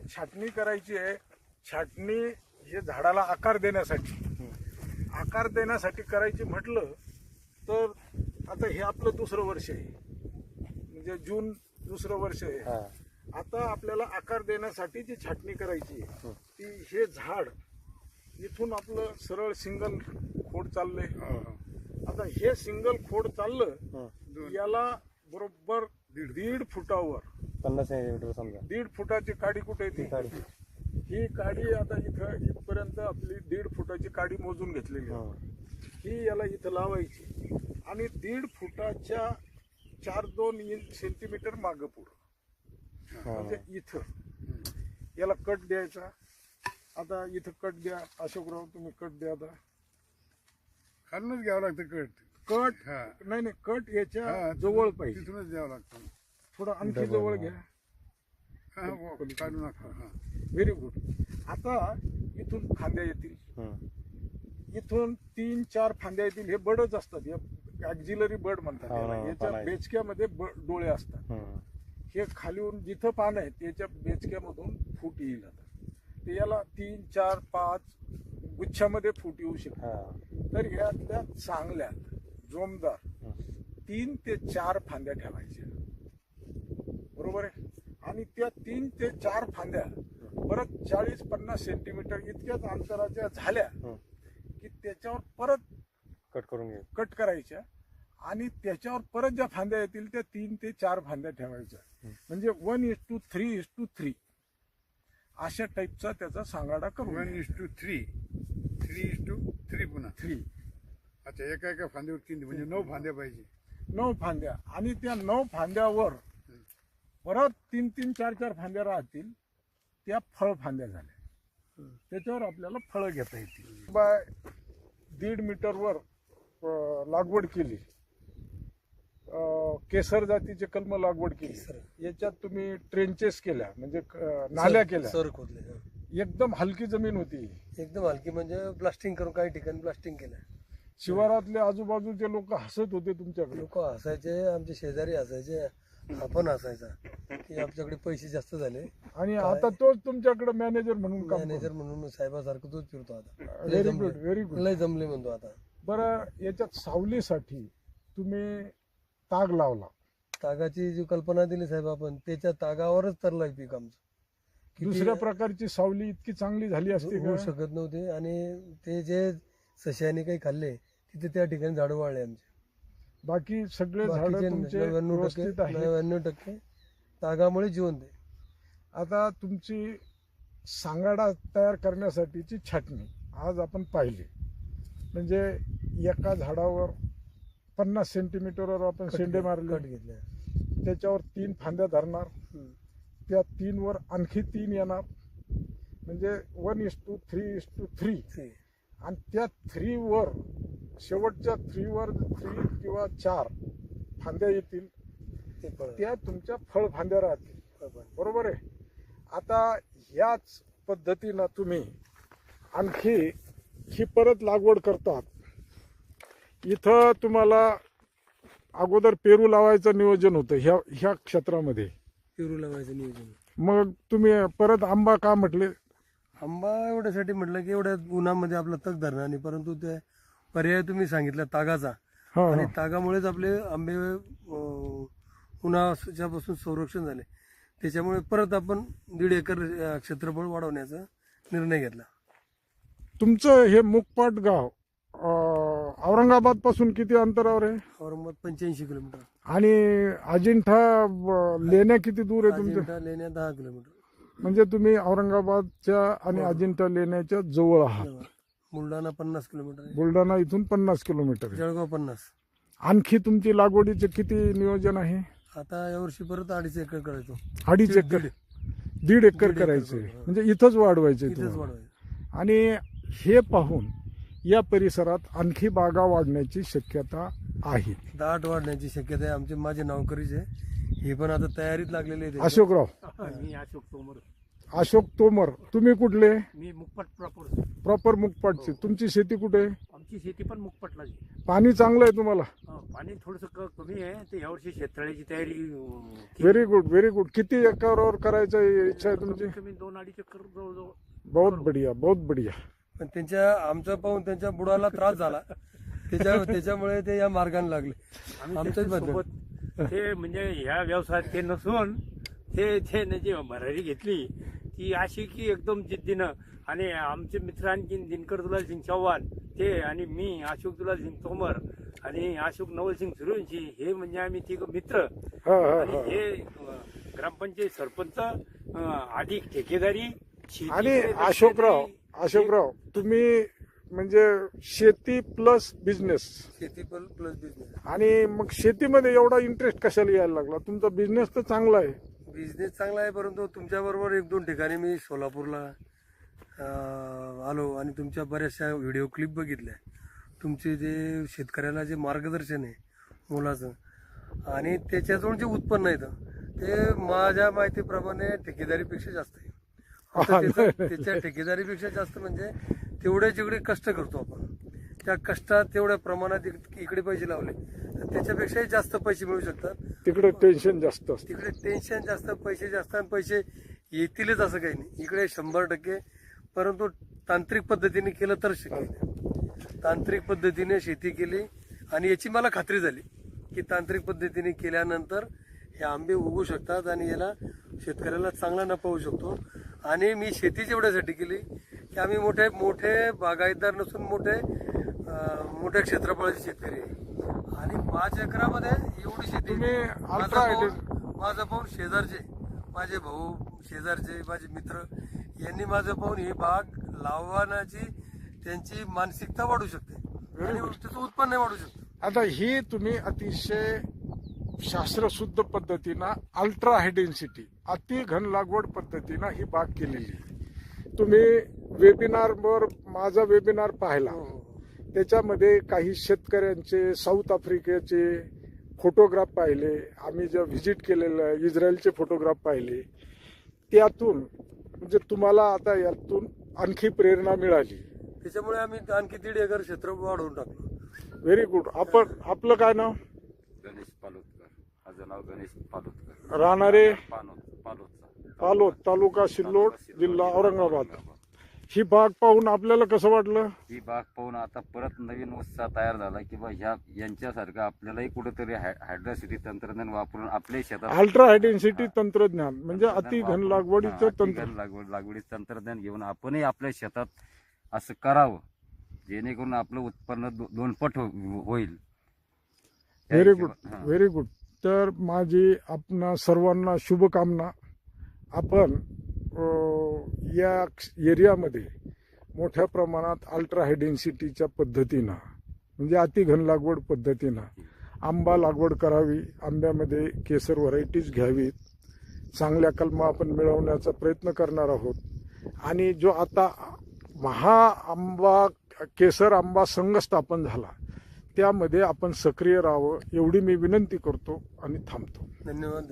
छाटणी करायची आहे. छाटणी हे झाडाला आकार देण्यासाठी करायची म्हटलं तर आता हे आपलं दुसरं वर्ष आहे, म्हणजे जून दुसरं वर्ष आहे. आता आपल्याला आकार देण्यासाठी जी छाटणी करायची आहे ती हे झाड इथून आपलं सरळ सिंगल खोड चाललंय. आता हे सिंगल खोड चाललं याला बरोबर 1.5 फुटावर 50 सेंटीमीटर समजा 1.5 फुटाची काडी कुठे येते? ही काडी आता इथं इथपर्यंत आपली 1.5 फुटाची काडी मोजून घेतलेली आहे. ही याला इथं लावायची आणि 1.5 फुटाच्या 4-2 सेंटीमीटर मागं पुढं, म्हणजे इथं याला कट द्यायचा. आता इथं कट द्या. अशोकराव तुम्ही कट द्या. आता खालूनच घ्यावं लागतं कट नाही कट याच्या जवळ पाहिजे, तिथूनच द्यावं लागतं. थोडं आणखी जवळ घ्या. काढू नका. Very good. आता इथून फांद्या येतील, इथून 3-4 फांद्या येतील. हे बडच असतात, ॲक्झिलरी बड म्हणतात याला. याच्या बेचक्यामध्ये डोळे असतात. हे खालीहून जिथं पान आहे त्याच्या बेचक्यामधून फूट येईल. आता ते याला 3-4-5 गुच्छामध्ये फूट येऊ शकतात. तर यातल्या चांगल्या जोमदार 3 ते 4 फांद्या ठेवायच्या, बरोबर आहे. आणि त्या 3 ते 4 फांद्या परत 40-50 सेंटीमीटर इतक्याच अंतराच्या झाल्या की त्याच्यावर परत कट करायच्या आणि त्याच्यावर परत ज्या फांद्या येतील त्या 3 ते 4 फांद्या ठेवायच्या. म्हणजे 1:3:3 अशा टाईपचा त्याचा सांगाडा करून 1:3 3:3 पुन्हा 3. अच्छा, एका फांद्यावर 3 म्हणजे 9 फांद्या पाहिजे. 9 फांद्या. आणि त्या 9 फांद्यावर परत 3-3, 4-4 फांद्या राहतील. त्या फळ फांद्या झाल्या. त्याच्यावर आपल्याला फळं घेता येतील. 1.5 मीटरवर लागवड केली, केसर जातीचे कलम लागवड केली. याच्यात तुम्ही ट्रेंचेस केल्या, म्हणजे नाल्या केल्या. सर खोदले. एकदम हलकी जमीन होती, एकदम हलकी, म्हणजे ब्लास्टिंग करून काही ठिकाणी ब्लास्टिंग केलं. शिवारातले आजूबाजूचे लोक हसत होते तुमच्याकडे. लोक हसायचे, आमचे शेजारी हसायचे, आपण हसायचा की आमच्याकडे पैसे जास्त झाले. आणि आता तोच तुमच्याकडे मॅनेजर म्हणून मॅनेजर म्हणून साहेबासारखं तोच फिरतो आता. Very good, very good. लय जमले म्हणतो आता. बरं, याच्यात सावलीसाठी तुम्ही ताग लावला. तागाची जी कल्पना दिली साहेब आपण, त्याच्या तागावरच तरलाय पीक आमचं. दुसऱ्या प्रकारची सावली इतकी चांगली झाली असते होऊ शकत नव्हती. आणि ते जे सश्याने काही खाल्ले तिथे त्या ठिकाणी झाडं वाढले आमचे. बाकी सगळे झाडं तुमचे व्यवस्थित आहेत. 99% तागामुळे जिवंत आहे. आता तुमची सांगाडा तयार करण्यासाठीची छाटणी आज आपण पाहिली. म्हणजे एका झाडावर 50 सेंटीमीटरवर आपण शेंडे मारले, घेतले. त्याच्यावर 3 फांद्या धरणार. त्या 3 वर आणखी 3 येणार, म्हणजे 1:3:3. आणि त्या 3 वर शेवटच्या 3 वर 3 किंवा 4 फांद्या येतील. त्या तुमच्या फळ फांद्या राहतील, बरोबर आहे. आता ह्याच पद्धतीनं तुम्ही आणखी ही परत लागवड करतात. इथं तुम्हाला अगोदर पेरू लावायचं नियोजन होतं ह्या क्षेत्रामध्ये. पेरू लावायचं नियोजन. मग तुम्ही परत आंबा का म्हटले? आंबा एवढ्यासाठी म्हटलं की एवढ्या उन्हामध्ये आपला तग धरणार नाही, परंतु ते पर्याय तुम्ही सांगितला तागाचा. आणि तागामुळेच आपले आंबे उन्हाच्या पासून संरक्षण झाले. त्याच्यामुळे परत आपण 1.5 एकर क्षेत्रफळ वाढवण्याचा निर्णय घेतला. तुमचं हे मुकपाट गाव औरंगाबाद पासून किती अंतरावर आहे? औरंगाबाद 85 किलोमीटर. आणि अजिंठा लेण्या किती दूर आहे तुमच्या? अजिंठा लेण्या 10 किलोमीटर. म्हणजे तुम्ही औरंगाबादच्या आणि अजिंठा लेण्याच्या जवळ आहात. बुलढाणा 50 किलोमीटर. बुलढाणा इथून 50 किलोमीटर. जळगाव 50. आणखी तुमची लागवडीचे किती नियोजन आहे? आता यावर्षी परत 2.5 एकर करायचो. 2.5 एकर. 1.5 एकर करायचे, म्हणजे इथंच वाढवायचे. आणि हे पाहून या परिसरात आणखी बागा वाढण्याची शक्यता आहे. दाट वाढण्याची शक्यता आहे. आमचे माझे नोकरीचे हे पण आता तयारीत लागलेले आहेत. अशोकराव. मी अशोक तोमर. अशोक तोमर. तुम्ही कुठले? मी मुकपाट प्रॉपर. प्रॉपर मुकपाटचे. तुमची शेती कुठे? आमची आमची शेती पण मुकपटलाची आहे. पाणी चांगलं आहे तुम्हाला? पाणी थोडस कमी आहे, तर यावर्षी शेततळ्याची तयारी व्हेरी गुड व्हेरी गुड. किती एकरावर करायची इच्छा आहे तुमची? कमी 2-2.5 एकर जवळजवळ. बहुत बढिया बहुत बढिया. पण आमचं पाहून त्यांच्या बुडाला त्रास झाला, त्याच्यामुळे ते या मार्गाने लागले. आमच्याच बद्दल सोबत ते म्हणजे ह्या व्यवसायात ते नसून ते जी भरारी घेतली ती अशी की एकदम जिद्दीनं. आणि आमचे मित्र आणखी दिनकर दुलाल सिंग चव्हाण ते आणि मी अशोक दुलाल सिंग तोमर आणि अशोक नवल सिंग सूर्यवंशी, हे म्हणजे आम्ही तिघ मित्र. आणि हे ग्रामपंचायत सरपंच अधिक ठेकेदारी शेती आणि केली. अशोकराव तुम्ही म्हणजे शेती प्लस बिझनेस, शेती प्लस बिझनेस. आणि मग शेतीमध्ये एवढा इंटरेस्ट कशाला यायला लागला? तुमचा बिझनेस तर चांगला आहे. बिझनेस चांगला आहे, परंतु तुमच्याबरोबर 1-2 ठिकाणी मी सोलापूरला आलो आणि तुमच्या बऱ्याचशा व्हिडिओ क्लिप बघितल्या. तुमचे जे शेतकऱ्याला जे मार्गदर्शन आहे मुलाचं, आणि त्याच्याजवळ जे उत्पन्न येतं ते माझ्या माहितीप्रमाणे ठेकेदारीपेक्षा जास्त आहे. आता त्याच्या ठेकेदारीपेक्षा जास्त म्हणजे तेवढे जेवढे कष्ट करतो आपण, त्या कष्टात तेवढ्या प्रमाणात इकडे पैसे लावले तर त्याच्यापेक्षाही जास्त पैसे मिळू शकतात. तिकडे टेन्शन जास्त असतं. तिकडे टेन्शन जास्त, पैसे जास्त, आणि पैसे येतीलच असं काही नाही. इकडे 100%, परंतु तांत्रिक पद्धतीने केलं तर शक्य. तांत्रिक पद्धतीने शेती केली आणि याची मला खात्री झाली की तांत्रिक पद्धतीने केल्यानंतर हे आंबे उगू शकतात आणि याला शेतकऱ्याला चांगला नफा होऊ शकतो. आणि मी शेतीच एवढ्यासाठी केली की आम्ही मोठे बागायतदार नसून मोठ्या क्षेत्रफळाचे शेतकरी आहे. आणि 5 एकरामध्ये एवढी शेती. माझं पाहून शेजारचे माझे भाऊ, शेजारचे माझे मित्र यांनी माझं पाहून ही बाग लावण्याची त्यांची मानसिकता वाढू शकते आणि त्याचं उत्पन्न वाढू शकतं. आता ही तुम्ही अतिशय शास्त्रशुद्ध पद्धतीनं अल्ट्रा हाय डेन्सिटी अति घन लागवड पद्धतीनं ही बाग केलेली. तुम्ही वेबिनारवर माझा वेबिनार पाहिला, त्याच्यामध्ये काही शेतकऱ्यांचे साऊथ आफ्रिकेचे फोटोग्राफ पाहिले, आम्ही जे व्हिजिट केलेलं इस्रायलचे फोटोग्राफ पाहिले. त्यातून म्हणजे तुम्हाला आता यातून आणखी प्रेरणा मिळाली. त्याच्यामुळे आम्ही आणखी 1.5 एकर क्षेत्र वाढवून टाकलं. Very good. आपलं काय नाव? गणेश पालोदकर. माझं नाव गणेश पालोदकर. राहणारे पालोद, तालुका सिल्लोड, जिल्हा औरंगाबाद. ही बाग पाहून आपल्याला कसं वाटलं? ही बाग पाहून आता परत नवीन उत्साह तयार झाला की बा यांच्यासारखं आपल्यालाही कुठेतरी हायड्रोसिटी तंत्रज्ञान वापरून आपल्या शेतात अल्ट्रा हाय डेन्सिटी तंत्रज्ञान म्हणजे अति घन लागवडीचं लागवडीचं तंत्रज्ञान घेऊन आपणही आपल्या शेतात असं करावं जेणेकरून आपलं उत्पन्न 2 पट होईल. Very good very good. तर माझी आपणा सर्वांना शुभकामना. आपण या एरियामध्ये मोठ्या प्रमाणात अल्ट्रा हाय डेन्सिटीच्या पद्धतीनं म्हणजे अति घन लागवड पद्धतीनं आंबा लागवड करावी, आंब्यामध्ये केसर व्हरायटीज घ्यावीत, चांगल्या कलमा आपण मिळवण्याचा प्रयत्न करणार आहोत. आणि जो आता केसर आंबा संघ स्थापन झाला त्यामध्ये आपण सक्रिय राहावं एवढी मी विनंती करतो आणि थांबतो. धन्यवाद.